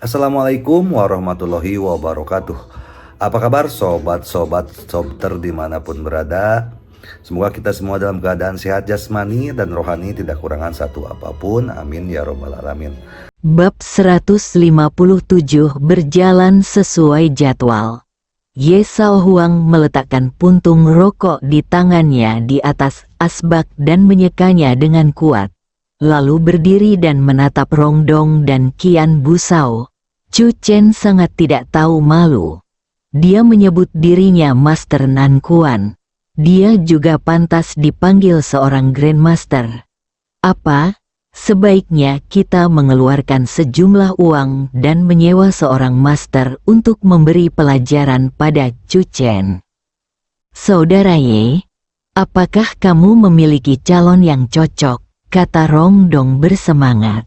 Assalamualaikum warahmatullahi wabarakatuh. Apa kabar sobat-sobat sobter dimanapun berada? Semoga kita semua dalam keadaan sehat jasmani dan rohani, tidak kurangan satu apapun. Amin ya robbal alamin. Bab 157 berjalan sesuai jadwal. Ye Sao Huang meletakkan puntung rokok di tangannya di atas asbak dan menyekanya dengan kuat. Lalu berdiri dan menatap Rong Dong dan Qian Busao. Chu Chen sangat tidak tahu malu. Dia menyebut dirinya Master Nan Kuan. Dia juga pantas dipanggil seorang Grandmaster. Apa? Sebaiknya kita mengeluarkan sejumlah uang dan menyewa seorang master untuk memberi pelajaran pada Chu Chen. Saudara Ye, apakah kamu memiliki calon yang cocok? Kata Rong Dong bersemangat.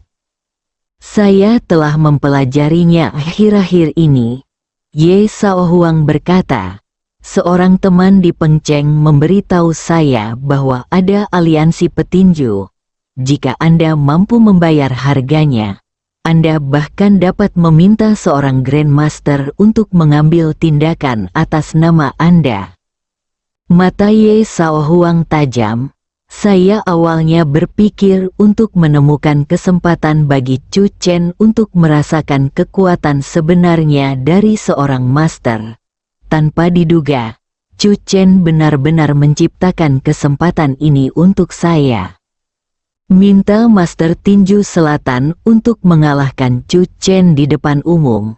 Saya telah mempelajarinya akhir-akhir ini. Ye Sao Huang berkata, seorang teman di Pengcheng memberitahu saya bahwa ada aliansi petinju. Jika Anda mampu membayar harganya, Anda bahkan dapat meminta seorang Grandmaster untuk mengambil tindakan atas nama Anda. Mata Ye Sao Huang tajam. Saya awalnya berpikir untuk menemukan kesempatan bagi Chu Chen untuk merasakan kekuatan sebenarnya dari seorang master. Tanpa diduga, Chu Chen benar-benar menciptakan kesempatan ini untuk saya. Minta Master Tinju Selatan untuk mengalahkan Chu Chen di depan umum.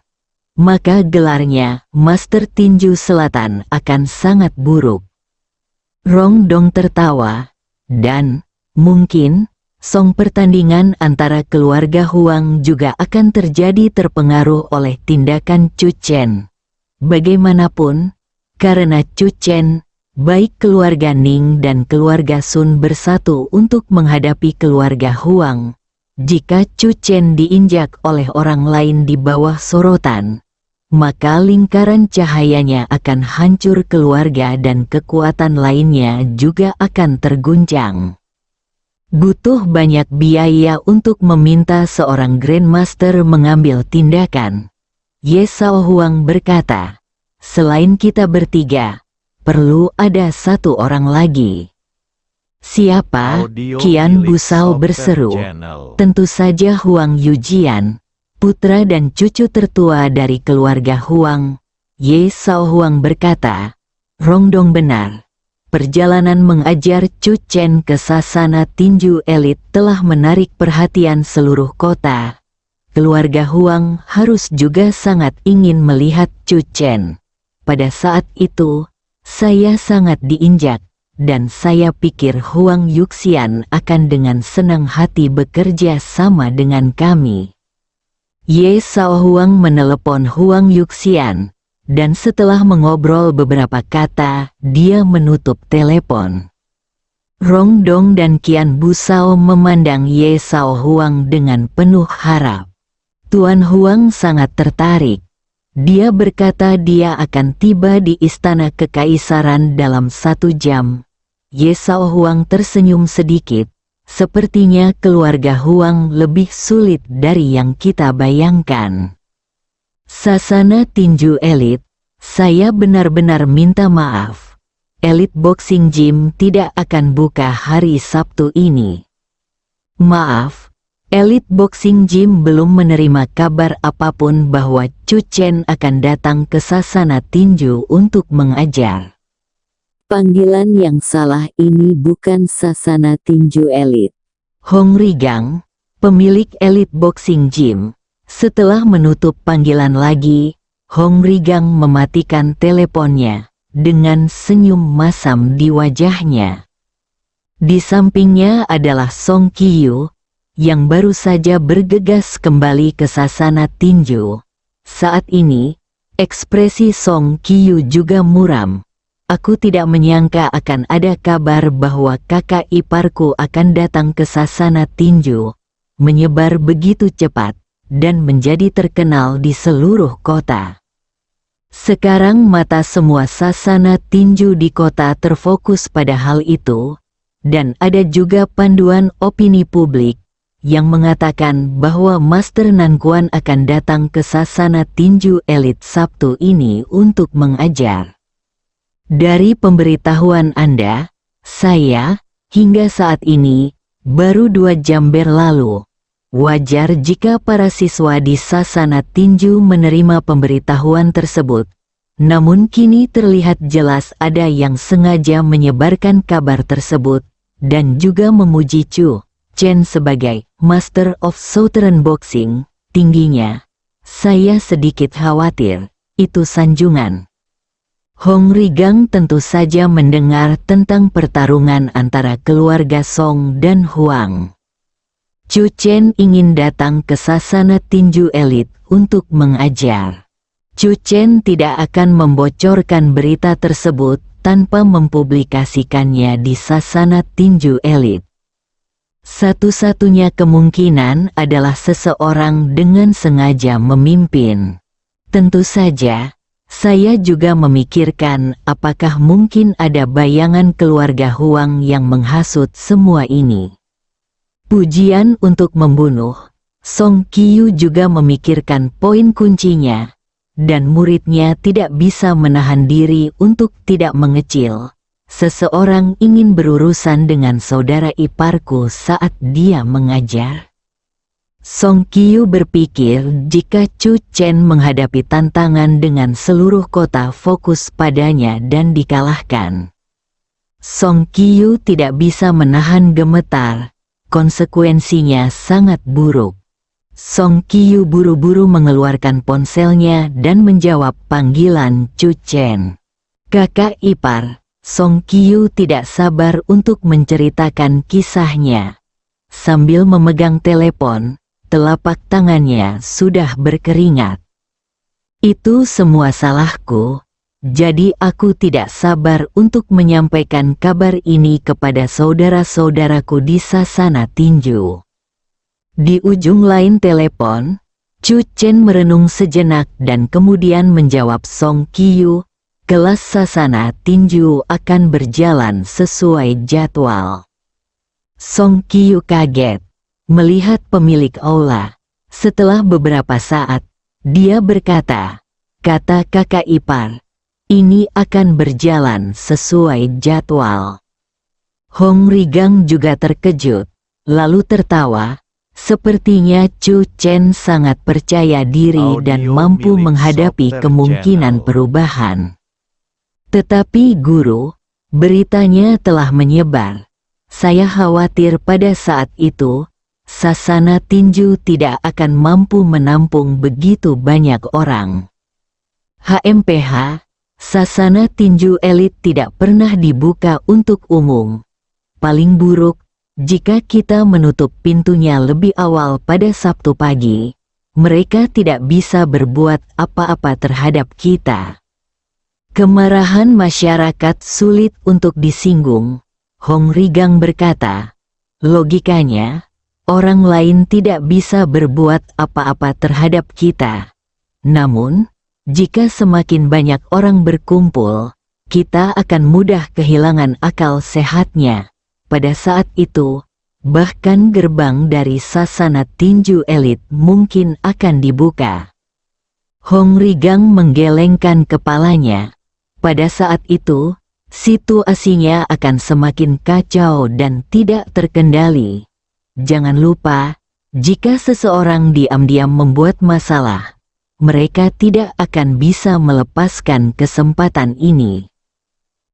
Maka gelarnya, Master Tinju Selatan, akan sangat buruk. Rong Dong tertawa. Dan, mungkin, song pertandingan antara keluarga Huang juga akan terjadi terpengaruh oleh tindakan Chu Chen. Bagaimanapun, karena Chu Chen, baik keluarga Ning dan keluarga Sun bersatu untuk menghadapi keluarga Huang. Jika Chu Chen diinjak oleh orang lain di bawah sorotan, maka lingkaran cahayanya akan hancur, keluarga dan kekuatan lainnya juga akan terguncang. Butuh banyak biaya untuk meminta seorang Grandmaster mengambil tindakan. Ye Sao Huang berkata, selain kita bertiga, perlu ada satu orang lagi. Siapa? Qian Busao berseru. Tentu saja Huang Yujian, putra dan cucu tertua dari keluarga Huang. Ye Sao Huang berkata, Rong Dong benar. Perjalanan mengajar Chu Chen ke sasana tinju elit telah menarik perhatian seluruh kota. Keluarga Huang harus juga sangat ingin melihat Chu Chen. Pada saat itu, saya sangat diinjak, dan saya pikir Huang Yuxian akan dengan senang hati bekerja sama dengan kami. Ye Sao Huang menelepon Huang Yuxian, dan setelah mengobrol beberapa kata, dia menutup telepon. Rong Dong dan Qian Busao memandang Ye Sao Huang dengan penuh harap. Tuan Huang sangat tertarik. Dia berkata dia akan tiba di istana kekaisaran dalam 1 jam. Ye Sao Huang tersenyum sedikit. Sepertinya keluarga Huang lebih sulit dari yang kita bayangkan. Sasana tinju elit, saya benar-benar minta maaf. Elite Boxing Gym tidak akan buka hari Sabtu ini. Maaf, Elite Boxing Gym belum menerima kabar apapun bahwa Chu Chen akan datang ke sasana tinju untuk mengajar. Panggilan yang salah, ini bukan sasana tinju elit. Hong Rigang, pemilik Elite Boxing Gym, setelah menutup panggilan lagi, Hong Rigang mematikan teleponnya, dengan senyum masam di wajahnya. Di sampingnya adalah Song Qiyu, yang baru saja bergegas kembali ke sasana tinju. Saat ini, ekspresi Song Qiyu juga muram. Aku tidak menyangka akan ada kabar bahwa kakak iparku akan datang ke sasana tinju, menyebar begitu cepat, dan menjadi terkenal di seluruh kota. Sekarang mata semua sasana tinju di kota terfokus pada hal itu, dan ada juga panduan opini publik. yang mengatakan bahwa Master Nankuan akan datang ke Sasana Tinju Elit Sabtu ini untuk mengajar. Dari pemberitahuan Anda, saya, hingga saat ini, baru 2 jam berlalu. Wajar jika para siswa di Sasana Tinju menerima pemberitahuan tersebut. Namun kini terlihat jelas ada yang sengaja menyebarkan kabar tersebut, dan juga memuji Chu Chen sebagai Master of Southern Boxing. Tingginya, saya sedikit khawatir, itu sanjungan. Hong Rigang tentu saja mendengar tentang pertarungan antara keluarga Song dan Huang. Chu Chen ingin datang ke Sasana Tinju Elit untuk mengajar. Chu Chen tidak akan membocorkan berita tersebut tanpa mempublikasikannya di Sasana Tinju Elit. Satu-satunya kemungkinan adalah seseorang dengan sengaja memimpin. Tentu saja, saya juga memikirkan apakah mungkin ada bayangan keluarga Huang yang menghasut semua ini. Pujian untuk membunuh, Song Qiu juga memikirkan poin kuncinya, dan muridnya tidak bisa menahan diri untuk tidak mengecil. Seseorang ingin berurusan dengan saudara iparku saat dia mengajar. Song Qiu berpikir jika Chu Chen menghadapi tantangan dengan seluruh kota fokus padanya dan dikalahkan. Song Qiu tidak bisa menahan gemetar. Konsekuensinya sangat buruk. Song Qiu buru-buru mengeluarkan ponselnya dan menjawab panggilan Chu Chen. Kakak ipar, Song Qiu tidak sabar untuk menceritakan kisahnya. Sambil memegang telepon, telapak tangannya sudah berkeringat. Itu semua salahku. Jadi aku tidak sabar untuk menyampaikan kabar ini kepada saudara-saudaraku di Sasana Tinju. Di ujung lain telepon, Chu Chen merenung sejenak dan kemudian menjawab Song Qiu, kelas Sasana Tinju akan berjalan sesuai jadwal. Song Qiu kaget melihat pemilik aula. Setelah beberapa saat, dia berkata, kata kakak ipar, ini akan berjalan sesuai jadwal. Hong Rigang juga terkejut, lalu tertawa. Sepertinya Chu Chen sangat percaya diri dan mampu menghadapi kemungkinan perubahan. Tetapi guru, beritanya telah menyebar. Saya khawatir pada saat itu, Sasana Tinju tidak akan mampu menampung begitu banyak orang. HMPH, Sasana Tinju Elit tidak pernah dibuka untuk umum. Paling buruk, jika kita menutup pintunya lebih awal pada Sabtu pagi, mereka tidak bisa berbuat apa-apa terhadap kita. Kemarahan masyarakat sulit untuk disinggung, Hong Rigang berkata. Logikanya, orang lain tidak bisa berbuat apa-apa terhadap kita. Namun, jika semakin banyak orang berkumpul, kita akan mudah kehilangan akal sehatnya. Pada saat itu, bahkan gerbang dari Sasana Tinju Elit mungkin akan dibuka. Hong Rigang menggelengkan kepalanya. Pada saat itu, situasinya akan semakin kacau dan tidak terkendali. Jangan lupa, jika seseorang diam-diam membuat masalah, mereka tidak akan bisa melepaskan kesempatan ini.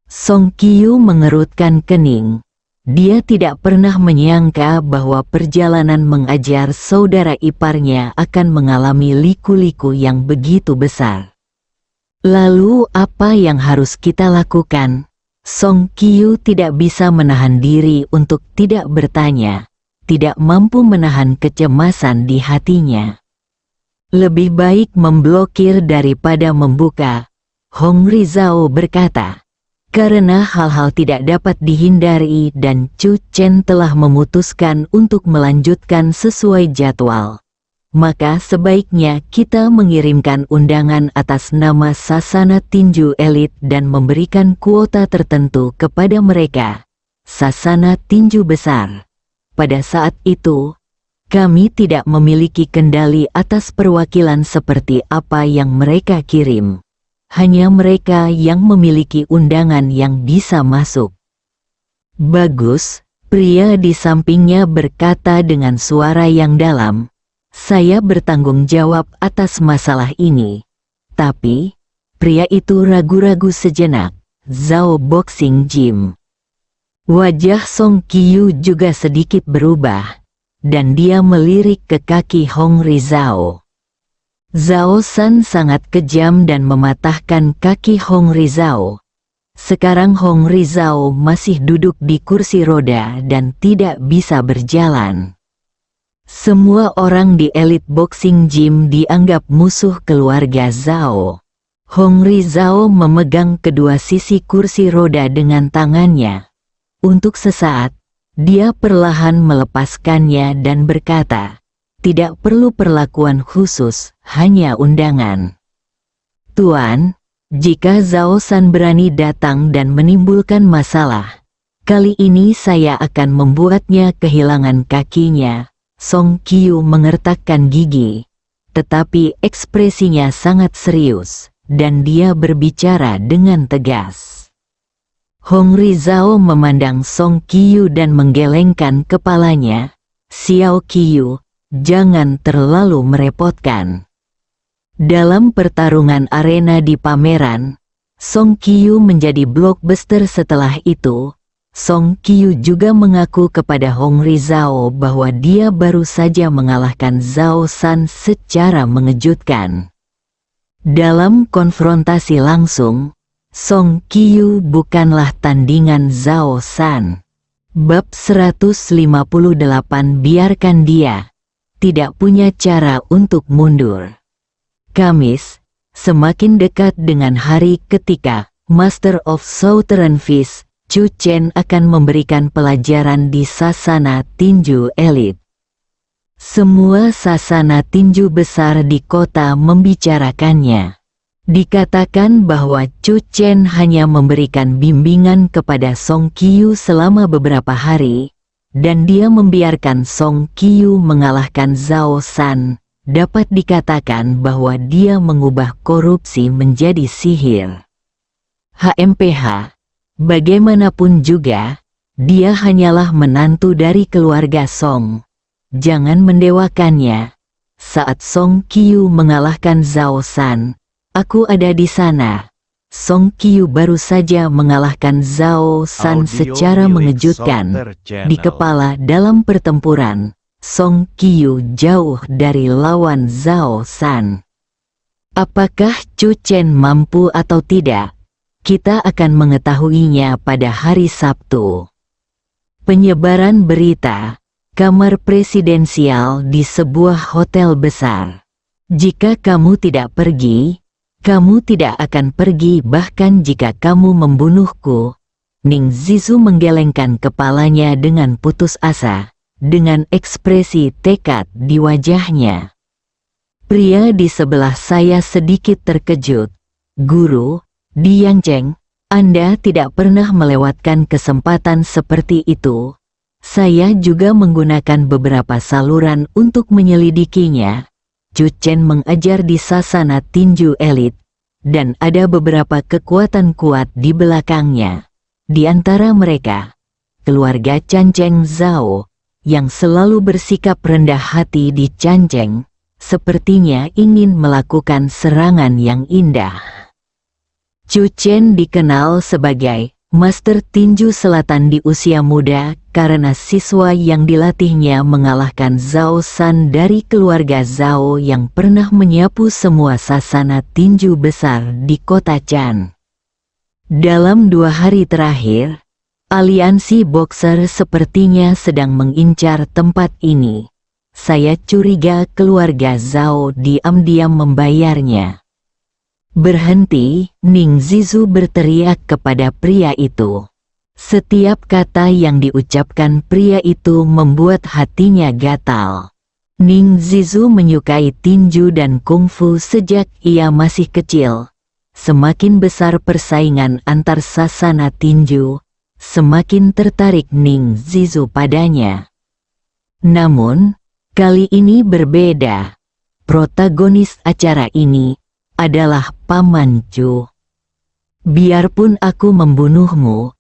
Song Qiu mengerutkan kening. Dia tidak pernah menyangka bahwa perjalanan mengajar saudara iparnya akan mengalami liku-liku yang begitu besar. Lalu apa yang harus kita lakukan? Song Qiu tidak bisa menahan diri untuk tidak bertanya, tidak mampu menahan kecemasan di hatinya. Lebih baik memblokir daripada membuka, Hong Rizao berkata. Karena hal-hal tidak dapat dihindari dan Chu Chen telah memutuskan untuk melanjutkan sesuai jadwal. Maka sebaiknya kita mengirimkan undangan atas nama Sasana Tinju Elit dan memberikan kuota tertentu kepada mereka. Sasana Tinju Besar. Pada saat itu, Kami tidak memiliki kendali atas perwakilan seperti apa yang mereka kirim. Hanya mereka yang memiliki undangan yang bisa masuk. Bagus, pria di sampingnya berkata dengan suara yang dalam. Saya bertanggung jawab atas masalah ini. Tapi, pria itu ragu-ragu sejenak. Zhao Boxing Gym. Wajah Song Qiyu juga sedikit berubah, dan dia melirik ke kaki Hong Rizao. Zhao San sangat kejam dan mematahkan kaki Hong Rizao. Sekarang Hong Rizao masih duduk di kursi roda dan tidak bisa berjalan. Semua orang di Elite Boxing Gym dianggap musuh keluarga Zhao. Hong Rizao memegang kedua sisi kursi roda dengan tangannya. Untuk sesaat, dia perlahan melepaskannya dan berkata, "Tidak perlu perlakuan khusus, hanya undangan." "Tuan, jika Zhao San berani datang dan menimbulkan masalah, kali ini saya akan membuatnya kehilangan kakinya." Song Qiyu mengertakkan gigi, tetapi ekspresinya sangat serius, dan dia berbicara dengan tegas. Hong Rizao memandang Song Qiyu dan menggelengkan kepalanya. "Xiao Qiyu, jangan terlalu merepotkan." Dalam pertarungan arena di pameran, Song Qiyu menjadi blockbuster. Setelah itu, Song Qiyu juga mengaku kepada Hong Rizao bahwa dia baru saja mengalahkan Zhao San secara mengejutkan. Dalam konfrontasi langsung, Song Qiyu bukanlah tandingan Zhao San. Bab 158. Biarkan dia. Tidak punya cara untuk mundur. Kamis, semakin dekat dengan hari ketika Master of Southern Fist, Chu Chen akan memberikan pelajaran di sasana tinju elit. Semua sasana tinju besar di kota membicarakannya. Dikatakan bahwa Chu Chen hanya memberikan bimbingan kepada Song Qiyu selama beberapa hari, dan dia membiarkan Song Qiyu mengalahkan Zhao San. Dapat dikatakan bahwa dia mengubah korupsi menjadi sihir. HMPH, bagaimanapun juga, dia hanyalah menantu dari keluarga Song. Jangan mendewakannya. Saat Song Qiyu mengalahkan Zhao San, aku ada di sana. Song Qiyu baru saja mengalahkan Zhao San secara mengejutkan. Di kepala dalam pertempuran, Song Qiyu jauh dari lawan Zhao San. Apakah Chu Chen mampu atau tidak? Kita akan mengetahuinya pada hari Sabtu. Penyebaran berita. Kamar presidensial di sebuah hotel besar. Jika kamu tidak pergi, kamu tidak akan pergi bahkan jika kamu membunuhku. Ning Zizu menggelengkan kepalanya dengan putus asa, dengan ekspresi tekad di wajahnya. Pria di sebelah saya sedikit terkejut. Guru, Di Yangcheng, Anda tidak pernah melewatkan kesempatan seperti itu. Saya juga menggunakan beberapa saluran untuk menyelidikinya. Chu Chen mengajar di sasana tinju elit, dan ada beberapa kekuatan kuat di belakangnya. Di antara mereka, keluarga Canceng Zhao, yang selalu bersikap rendah hati di Canceng, sepertinya ingin melakukan serangan yang indah. Chu Chen dikenal sebagai Master Tinju Selatan di usia muda karena siswa yang dilatihnya mengalahkan Zhao San dari keluarga Zhao yang pernah menyapu semua sasana tinju besar di kota Chan. Dalam 2 hari terakhir, aliansi boxer sepertinya sedang mengincar tempat ini. Saya curiga keluarga Zhao diam-diam membayarnya. Berhenti, Ning Zizu berteriak kepada pria itu. Setiap kata yang diucapkan pria itu membuat hatinya gatal. Ning Zizu menyukai tinju dan kungfu sejak ia masih kecil. Semakin besar persaingan antar sasana tinju, semakin tertarik Ning Zizu padanya. Namun, Kali ini berbeda. Protagonis acara ini adalah Paman Chu. Biarpun aku membunuhmu,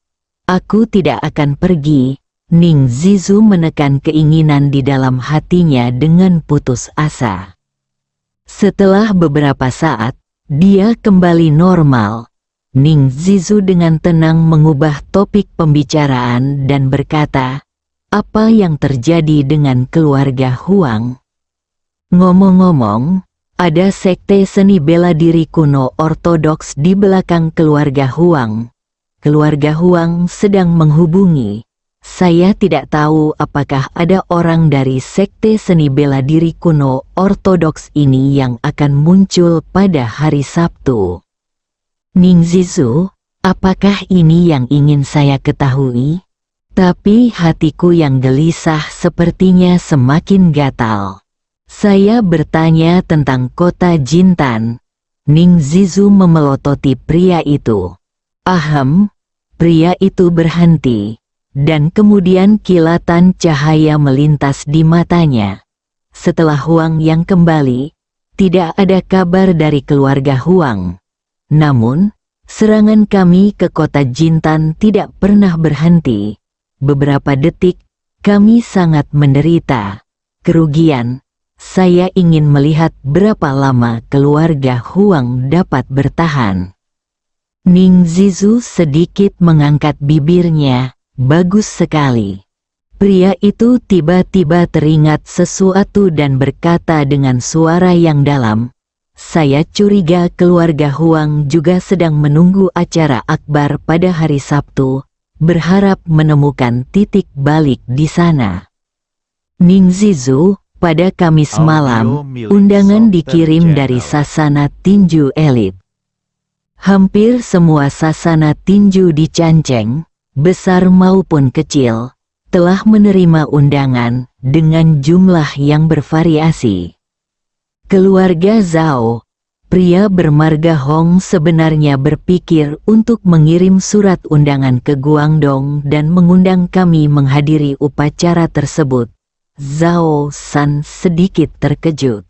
aku tidak akan pergi. Ning Zizu menekan keinginan di dalam hatinya dengan putus asa. Setelah beberapa saat, dia kembali normal. Ning Zizu dengan tenang mengubah topik pembicaraan dan berkata, "Apa yang terjadi dengan keluarga Huang?" Ngomong-ngomong, ada sekte seni bela diri kuno ortodoks di belakang keluarga Huang. Keluarga Huang sedang menghubungi. Saya tidak tahu apakah ada orang dari sekte seni bela diri kuno ortodoks ini yang akan muncul pada hari Sabtu. Ning Zizu, apakah ini yang ingin saya ketahui? Tapi hatiku yang gelisah sepertinya semakin gatal. Saya bertanya tentang kota Jintan. Ning Zizu memelototi pria itu. Ahem, pria itu berhenti. Dan kemudian kilatan cahaya melintas di matanya. Setelah Huang yang kembali, tidak ada kabar dari keluarga Huang. Namun, serangan kami ke kota Jintan tidak pernah berhenti. Beberapa detik, kami sangat menderita. Kerugian. Saya ingin melihat berapa lama keluarga Huang dapat bertahan. Ning Zizu sedikit mengangkat bibirnya. Bagus sekali. Pria itu tiba-tiba teringat sesuatu dan berkata dengan suara yang dalam, "Saya curiga keluarga Huang juga sedang menunggu acara akbar pada hari Sabtu, berharap menemukan titik balik di sana." Ning Zizu, pada Kamis malam, undangan dikirim dari sasana tinju elit. Hampir semua sasana tinju di Canceng, besar maupun kecil, telah menerima undangan dengan jumlah yang bervariasi. Keluarga Zhao, pria bermarga Hong sebenarnya berpikir untuk mengirim surat undangan ke Guangdong dan mengundang kami menghadiri upacara tersebut. Zhao San sedikit terkejut.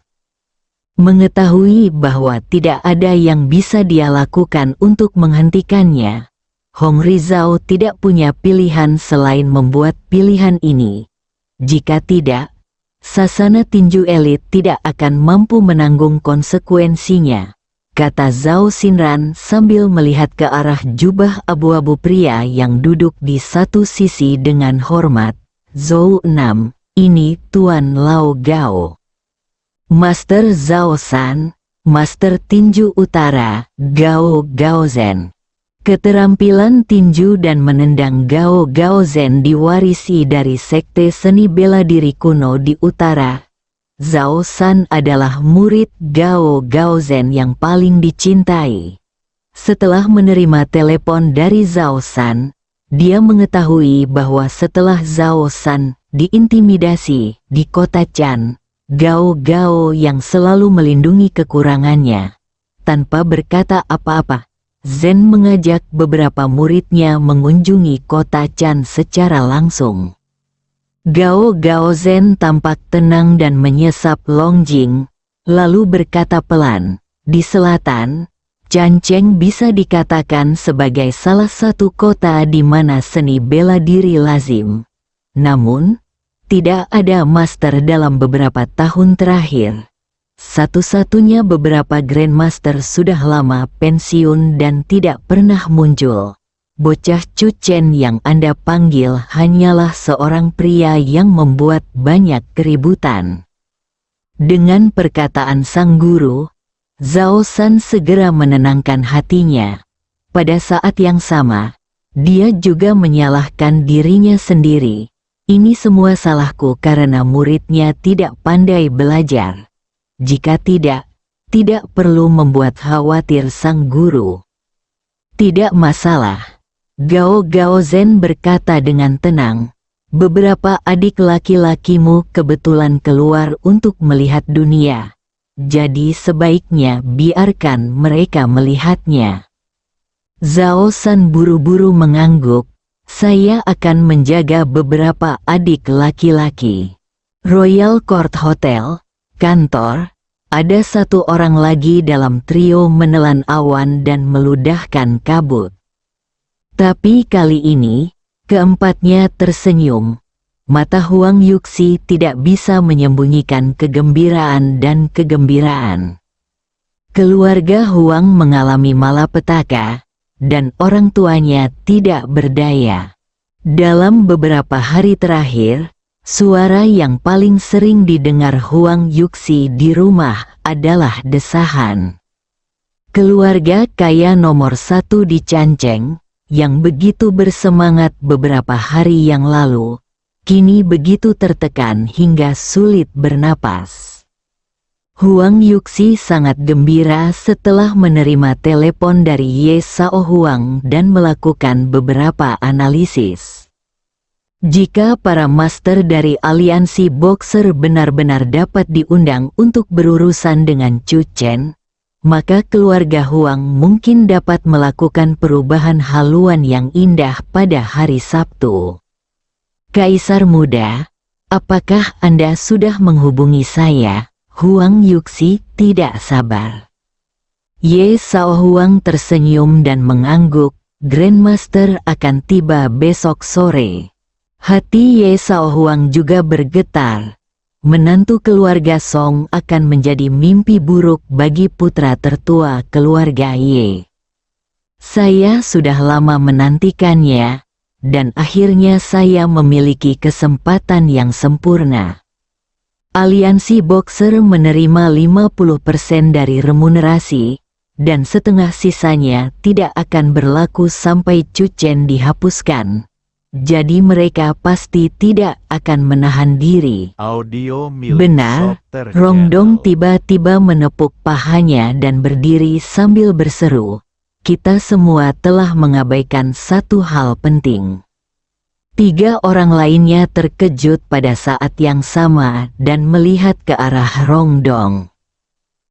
Mengetahui bahwa tidak ada yang bisa dia lakukan untuk menghentikannya, Hong Rizao tidak punya pilihan selain membuat pilihan ini. Jika tidak, sasana tinju elit tidak akan mampu menanggung konsekuensinya, kata Zhao Xinran sambil melihat ke arah jubah abu-abu pria yang duduk di satu sisi dengan hormat. Zhou 6, ini Tuan Lao Gao. Master Zhao San, Master Tinju Utara, Gao Gaozen. Keterampilan tinju dan menendang Gao Gaozen diwarisi dari sekte seni bela diri kuno di utara. Zhao San adalah murid Gao Gaozen yang paling dicintai. Setelah menerima telepon dari Zhao San, dia mengetahui bahwa setelah Zhao San diintimidasi di kota Chan, Gao Gao yang selalu melindungi kekurangannya, tanpa berkata apa-apa, Zen mengajak beberapa muridnya mengunjungi kota Chan secara langsung. Gao Gao Zen tampak tenang dan menyesap Longjing, lalu berkata pelan, di selatan, Canceng bisa dikatakan sebagai salah satu kota di mana seni bela diri lazim. Namun, tidak ada master dalam beberapa tahun terakhir. Satu-satunya beberapa Grandmaster sudah lama pensiun dan tidak pernah muncul. Bocah Chu Chen yang Anda panggil hanyalah seorang pria yang membuat banyak keributan. Dengan perkataan sang guru, Zhao San segera menenangkan hatinya. Pada saat yang sama, dia juga menyalahkan dirinya sendiri. Ini semua salahku karena muridnya tidak pandai belajar. Jika tidak perlu membuat khawatir sang guru. Tidak masalah. Gao Gaozen berkata dengan tenang. Beberapa adik laki-lakimu kebetulan keluar untuk melihat dunia. Jadi sebaiknya biarkan mereka melihatnya. Zhao San buru-buru mengangguk. Saya akan menjaga beberapa adik laki-laki. Royal Court Hotel, kantor, ada satu orang lagi dalam trio menelan awan dan meludahkan kabut. Tapi kali ini, keempatnya tersenyum. Mata Huang Yuxi tidak bisa menyembunyikan kegembiraan dan kegembiraan. Keluarga Huang mengalami malapetaka, dan orang tuanya tidak berdaya. Dalam beberapa hari terakhir, suara yang paling sering didengar Huang Yuxi di rumah adalah desahan. Keluarga kaya nomor satu di Canceng, yang begitu bersemangat beberapa hari yang lalu, kini begitu tertekan hingga sulit bernapas. Huang Yuxi sangat gembira setelah menerima telepon dari Ye Sao Huang dan melakukan beberapa analisis. Jika para master dari aliansi boxer benar-benar dapat diundang untuk berurusan dengan Chu Chen, maka keluarga Huang mungkin dapat melakukan perubahan haluan yang indah pada hari Sabtu. Kaisar muda, apakah Anda sudah menghubungi saya? Huang Yuxi tidak sabar. Ye Sao Huang tersenyum dan mengangguk, Grandmaster akan tiba besok sore. Hati Ye Sao Huang juga bergetar. Menantu keluarga Song akan menjadi mimpi buruk bagi putra tertua keluarga Ye. Saya sudah lama menantikannya, dan akhirnya saya memiliki kesempatan yang sempurna. Aliansi boxer menerima 50% dari remunerasi, dan setengah sisanya tidak akan berlaku sampai Chu Chen dihapuskan. Jadi mereka pasti tidak akan menahan diri. Benar, Rongdong tiba-tiba menepuk pahanya dan berdiri sambil berseru, "Kita semua telah mengabaikan satu hal penting." 3 orang lainnya terkejut pada saat yang sama dan melihat ke arah Rongdong.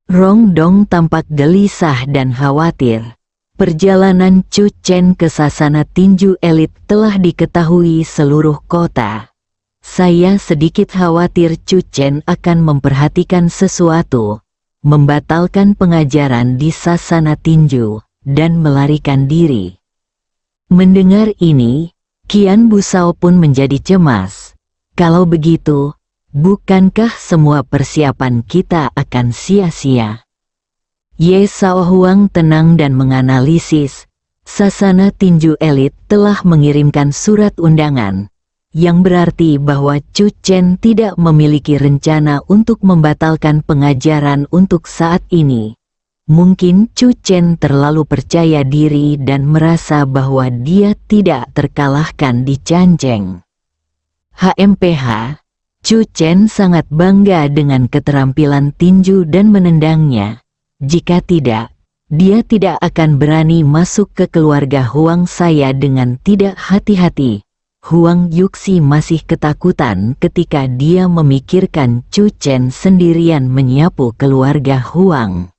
Rongdong tampak gelisah dan khawatir. Perjalanan Chu Chen ke sasana tinju elit telah diketahui seluruh kota. Saya sedikit khawatir Chu Chen akan memperhatikan sesuatu, membatalkan pengajaran di sasana tinju, dan melarikan diri. Mendengar ini, Qian Busao pun menjadi cemas. Kalau begitu, bukankah semua persiapan kita akan sia-sia? Ye Sao Huang tenang dan menganalisis. Sasana tinju elit telah mengirimkan surat undangan, yang berarti bahwa Chu Chen tidak memiliki rencana untuk membatalkan pengajaran untuk saat ini. Mungkin Chu Chen terlalu percaya diri dan merasa bahwa dia tidak terkalahkan di Canceng. HMPH, Chu Chen sangat bangga dengan keterampilan tinju dan menendangnya. Jika tidak, dia tidak akan berani masuk ke keluarga Huang saya dengan tidak hati-hati. Huang Yuxi masih ketakutan ketika dia memikirkan Chu Chen sendirian menyapu keluarga Huang.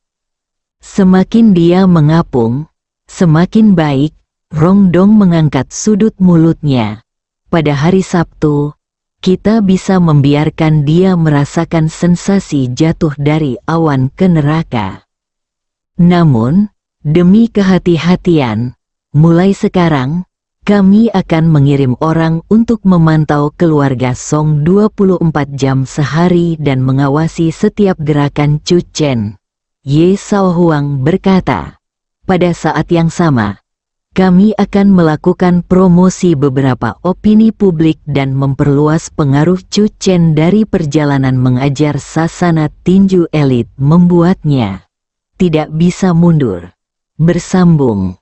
Semakin dia mengapung, semakin baik. Rongdong mengangkat sudut mulutnya. Pada hari Sabtu, kita bisa membiarkan dia merasakan sensasi jatuh dari awan ke neraka. Namun, demi kehati-hatian, mulai sekarang, kami akan mengirim orang untuk memantau keluarga Song 24 jam sehari dan mengawasi setiap gerakan Chu Chen. Ye Sao Huang berkata, pada saat yang sama, kami akan melakukan promosi beberapa opini publik dan memperluas pengaruh Chu Chen dari perjalanan mengajar sasana tinju elit membuatnya tidak bisa mundur. Bersambung.